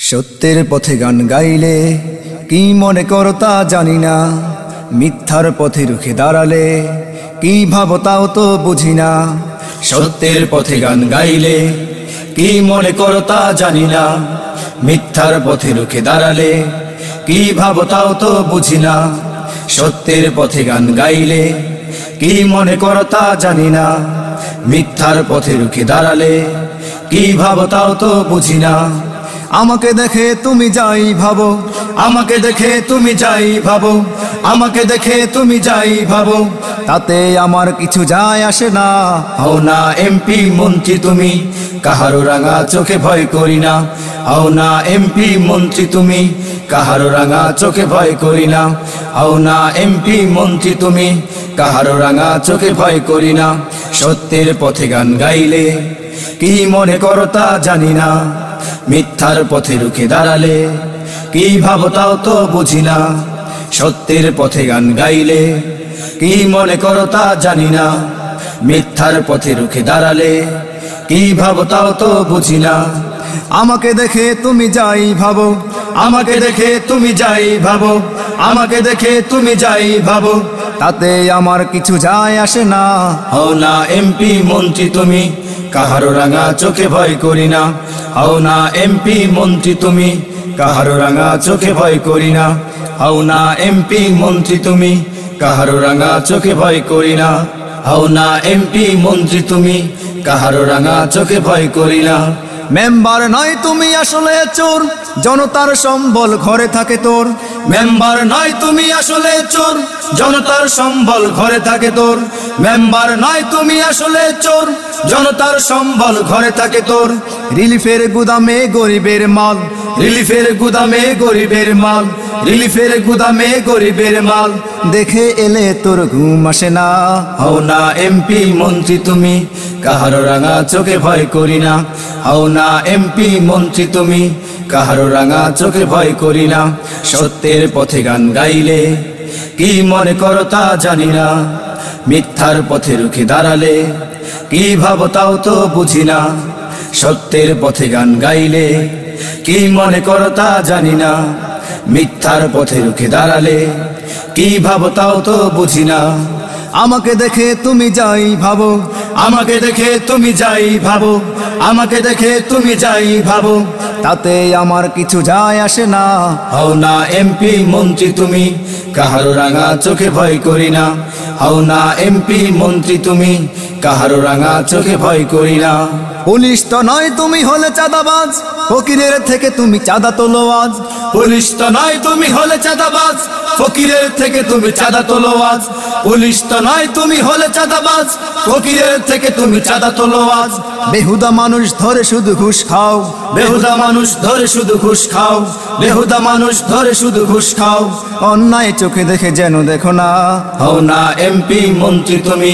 সত্যের পথে গান গাইলে কি মনে করো তা জানি না, মিথ্যার পথে রুখে দাঁড়ালে কি ভাবো তাও তো বুঝি না। সত্যের পথে গান গাইলে কি মনে করো তা জানি না, মিথ্যার পথে রুখে দাঁড়ালে কি ভাবো তাও তো বুঝি না। সত্যের পথে গান গাইলে কি মনে করো তা জানি না, মিথ্যার পথে রুখে দাঁড়ালে কি ভাবো তাও তো বুঝি না। আমাকে দেখে তুমি যাই ভাবো, আমাকে দেখে তুমি যাই ভাবো, আমাকে দেখে তুমি যাই ভাবো, তাতে আমার কিছু যায় আসে না। হও না এমপি মন্ত্রী তুমি, কাহারো রাঙা চোখে ভয় করি না। হও না এমপি মন্ত্রী তুমি, কাহারো রাঙা চোখে ভয় করি না। হও না এমপি মন্ত্রী তুমি, কাহারো রাঙা চোখে ভয় করি না। সত্যের পথে গান গাইলে কি মনে করো তা জানি না, মিথ্যার পথে রুখে দাঁড়ালে কি ভাবো তাও তো বুঝি না। সত্যের পথে গান গাইলে কি মনে করো তা জানি না, মিথ্যার পথে রুখে দাঁড়ালে কি ভাবো তাও তো বুঝি না। আমাকে দেখে তুমি যাই ভাবো, আমাকে দেখে তুমি যাই ভাবো, আমাকে দেখে তুমি যাই ভাবো, তাতে আমার কিছু যায় আসে না। হও না এমপি মন্ত্রী তুমি, কাহারো রাঙা চোখে ভয় করি না। হও না এমপি মন্ত্রী তুমি, কাহারো রাঙা চোখে ভয় করি না। হও না এমপি মন্ত্রী তুমি, কাহারো রাঙা চোখে ভয় করি না। হও না এমপি মন্ত্রী তুমি, কাহারো রাঙা চোখে ভয় করি না। মেম্বার নয় তুমি আসলে চোর, জনতার সম্বল ঘরে থাকে তোর। মেম্বার নয় তুমি আসলে চোর, জনতার সম্বল ঘরে থাকে তোর। মেম্বার নয় তুমি আসলে চোর, জনতার সম্বল ঘরে থাকে তোর। রিলিফের গুদামে গরিবের মাল, রিলিফের গুদামে গরিবের মাল, রিলিফের গুদামে গরিবের মাল, দেখে এলে তোর ঘুম আসে না। হও না এমপি মন্ত্রী তুমি, কাহারো রাঙা চোখে ভয় করি না। হও না এমপি মন্ত্রী তুমি, কাহারো রাঙা চোখে ভয় করি না। সত্যের পথে গান গাইলে কি মনে করো তা জানি না, মিথ্যার পথে রুখে দাঁড়ালে কি ভাবো তাও তো বুঝি না। সত্যের পথে গান গাইলে কি মনে করো তা জানি না, মিথ্যার পথে রুখে দাঁড়ালে কি ভাবো তাও তো বুঝি না। আমাকে দেখে তুমি যাই ভাবো, আমাকে দেখে তুমি যাই ভাবো, আমাকে দেখে তুমি যাই ভাবো, তাতে আমার কিছু যায় আসে না। হও না এমপি মন্ত্রী তুমি, কাহারো রাঙা চোখে ভয় করি না। হও না এমপি মন্ত্রী তুমি, কাহারো রাঙা চোখে ভয় করি না। পুলিশ তো নয় তুমি হলে চাঁদাবাজ, ফকিরের থেকে তুমি চাঁদা তোলো আজ। পুলিশ তো নয় তুমি হলে চাঁদাবাজ, ফকিরের থেকে তুমি চাঁদা তোলো আজ। পুলিশ তো নয় তুমি হলে চাঁদাবাজ, ফকিরের থেকে তুমি চাঁদা তোলো আজ। বেহুদা মানুষ ধরে শুধু ঘুষ খাও, বেহুদা মানুষ ধরে শুধু ঘুষ খাও, বেহুদা মানুষ ধরে শুধু ঘুষ খাও, অন্যায় চোখে দেখে যেন দেখো না। হও না এমপি মন্ত্রী তুমি,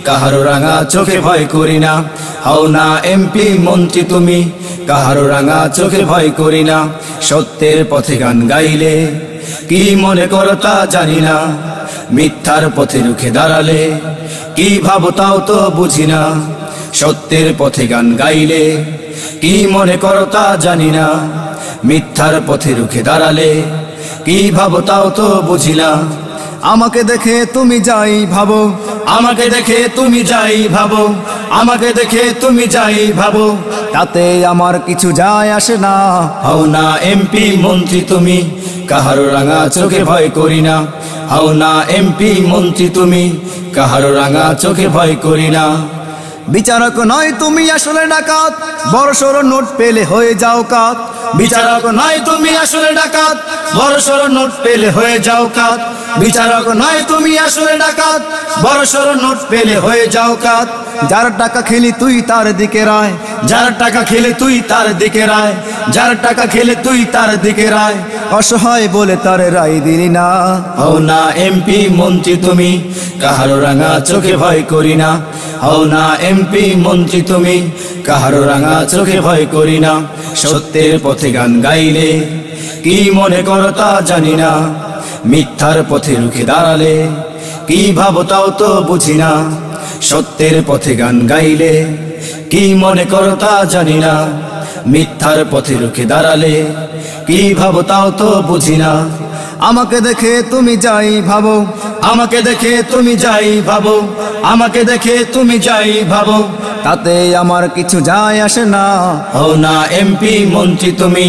কাহারো রাঙা চোখে ভয় করি না। হও না এমপি মন্ত্রী তুমি, কাহারো রাঙা চোখে ভয় করি না। সত্যের পথে গান গাইলে কি মনে করো তা জানি না, মিথ্যার পথে রুখে দাঁড়ালে কি ভাবো তাও তো বুঝি না। সত্যের পথে গান গাইলে কি মনে করো তা জানি না, মিথ্যার পথে রুখে দাঁড়ালে কি ভাবো তাও তো বুঝি না। আমাকে দেখে তুমি যাই ভাবো, আমাকে দেখে তুমি যাই ভাবো, আমাকে দেখে তুমি যাই ভাবো, তাতে আমার কিছু যায় আসে না। হও না এমপি মন্ত্রী তুমি, কাহারো রাঙা চোখে ভয় করি না। হও না এমপি মন্ত্রী তুমি, কাহারো রাঙা চোখে ভয় করি না। বিচারক নয় তুমি আসলে ডাকাত, বড় সড়ো নোট পেলে হয়ে যাও কাত। বিচারক নয় তুমি আসলে ডাকাত, বড় সড়ো নোট পেলে হয়ে যাও কাত। বিচারক নয় তুমি আসলে ডাকাত, বড় সড়ো নোট পেলে হয়ে যাও কাত। যার টাকা খেলি তুই তার দিকে রায়, যার টাকা খেলে তুই তার দিকে রায়, যার টাকা খেলে তুই তার দিকে রায়, অসহায় বলে তার রায় দিলি না। হও না এমপি মন্ত্রী তুমি, কাহারো রাঙা চোখে ভয় করি না। হও না এমপি মন্ত্রী তুমি, কাহারো রাঙা চোখে ভয় করি না। সত্যের পথে গান গাইলে কি মনে করো তা জানি না, মিথ্যার পথে রুখে দাঁড়ালে কি ভাবো তাও তো বুঝি না। সত্যের পথে গান গাইলে কি মনে করো তা জানি না, মিথ্যার পথে রুখে দাঁড়ালে কি ভাবো তাও তো বুঝি না। আমাকে দেখে তুমি যাই ভাবো, আমাকে দেখে তুমি যাই ভাবো, আমাকে দেখে তুমি যাই ভাবো, তাতে আমার কিছু যায় আসে না। হও না এমপি মন্ত্রী তুমি,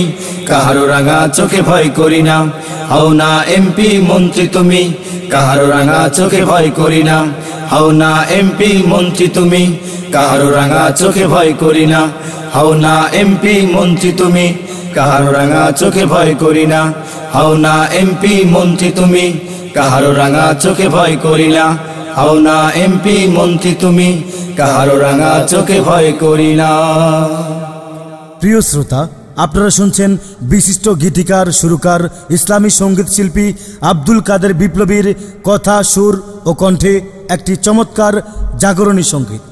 কাহারো রাঙা চোখে ভয় করি না। হও না এমপি মন্ত্রী তুমি, কাহারো রাঙা চোখে ভয় করি না। হও না এমপি মন্ত্রী তুমি, কাহারো রাঙা চোখে ভয় করি না। হও না এমপি মন্ত্রী তুমি, কাহারো রাঙা চোখে ভয় করি না। হও না এমপি মন্ত্রী তুমি, কাহারো রাঙা চোখে ভয় করি না। হও না এমপি মন্ত্রী তুমি, কাহারো রাঙা চোখে ভয় করি না। প্রিয় শ্রোতা, আপনারা শুনছেন বিশিষ্ট গীতিকার, সুরকার, ইসলামী সঙ্গীত শিল্পী আব্দুল কাদের বিপ্লবীর কথা, সুর ও কণ্ঠে একটি চমৎকার জাগরণী সঙ্গীত।